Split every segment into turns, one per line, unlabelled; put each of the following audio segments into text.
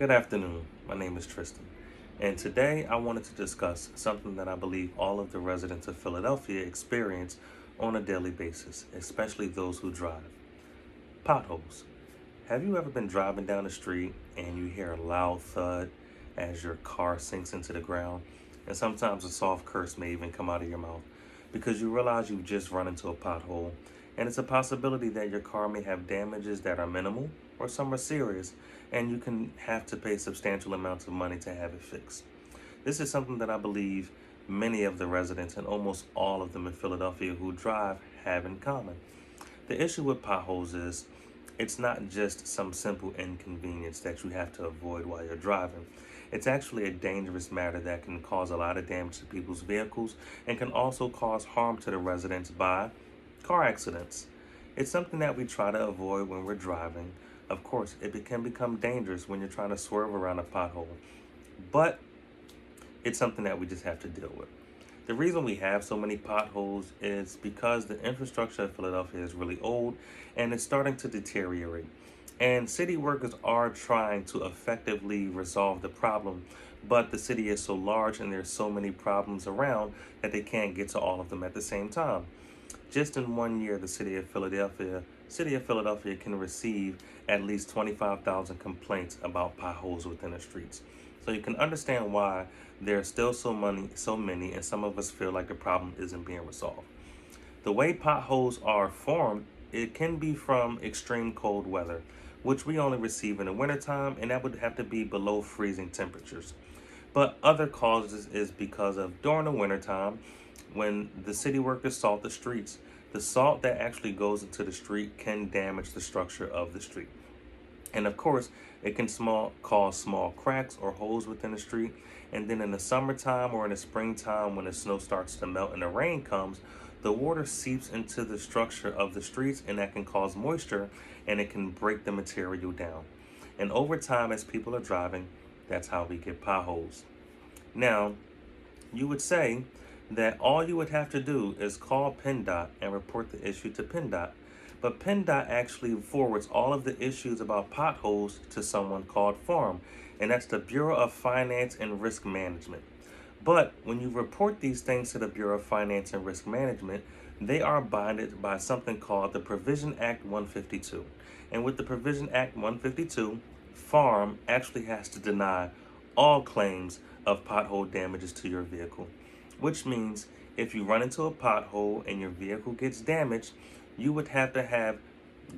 Good afternoon. My name is Tristan, and today I wanted to discuss something that I believe all of the residents of Philadelphia experience on a daily basis, especially those who drive. Potholes. Have you ever been driving down the street and you hear a loud thud as your car sinks into the ground? And sometimes a soft curse may even come out of your mouth because you realize you've just run into a pothole. And it's a possibility that your car may have damages that are minimal or some are serious, and you can have to pay substantial amounts of money to have it fixed. This is something that I believe many of the residents and almost all of them in Philadelphia who drive have in common. The issue with potholes is it's not just some simple inconvenience that you have to avoid while you're driving. It's actually a dangerous matter that can cause a lot of damage to people's vehicles and can also cause harm to the residents by car accidents. It's something that we try to avoid when we're driving. Of course, can become dangerous when you're trying to swerve around a pothole, but it's something that we just have to deal with. The reason we have so many potholes is because the infrastructure of Philadelphia is really old and it's starting to deteriorate. And city workers are trying to effectively resolve the problem, but the city is so large and there's so many problems around that they can't get to all of them at the same time. Just in one year, the city of Philadelphia can receive at least 25,000 complaints about potholes within the streets. So you can understand why there are still so many, and some of us feel like the problem isn't being resolved. The way potholes are formed, it can be from extreme cold weather, which we only receive in the wintertime, and that would have to be below freezing temperatures. But other causes is because of during the wintertime, when the city workers salt the streets, the salt that actually goes into the street can damage the structure of the street. And of course, it can cause small cracks or holes within the street. And then in the summertime or in the springtime, when the snow starts to melt and the rain comes, the water seeps into the structure of the streets, and that can cause moisture and it can break the material down. And over time, as people are driving, that's how we get potholes. Now, you would say that all you would have to do is call PennDOT and report the issue to PennDOT. But PennDOT actually forwards all of the issues about potholes to someone called FARM, and that's the Bureau of Finance and Risk Management. But when you report these things to the Bureau of Finance and Risk Management, they are binded by something called the Provision Act 152. And with the Provision Act 152, FARM actually has to deny all claims of pothole damages to your vehicle, which means if you run into a pothole and your vehicle gets damaged, you would have to have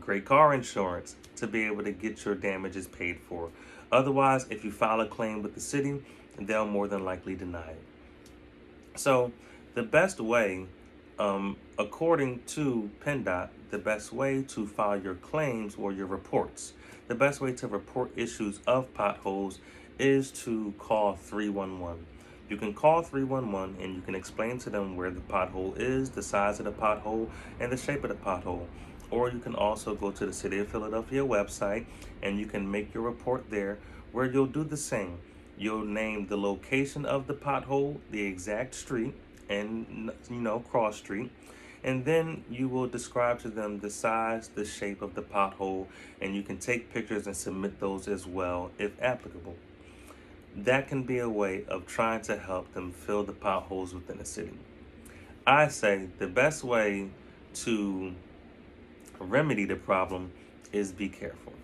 great car insurance to be able to get your damages paid for. Otherwise, if you file a claim with the city, they'll more than likely deny it. So the best way, according to PennDOT, the best way to file your claims or your reports, the best way to report issues of potholes is to call 311. You can call 311 and you can explain to them where the pothole is, the size of the pothole, and the shape of the pothole. Or you can also go to the City of Philadelphia website and you can make your report there, where you'll do the same. You'll name the location of the pothole, the exact street, and cross street. And then you will describe to them the size, the shape of the pothole, and you can take pictures and submit those as well if applicable. That can be a way of trying to help them fill the potholes within the city. I say the best way to remedy the problem is be careful,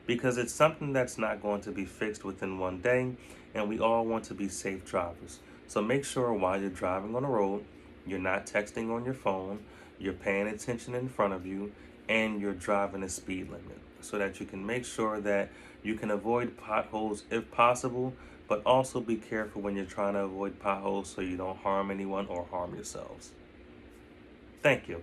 because it's something that's not going to be fixed within one day, and we all want to be safe drivers. So make sure while you're driving on the road, you're not texting on your phone, you're paying attention in front of you, and you're driving the speed limit so that you can make sure that you can avoid potholes if possible, but also be careful when you're trying to avoid potholes so you don't harm anyone or harm yourselves. Thank you.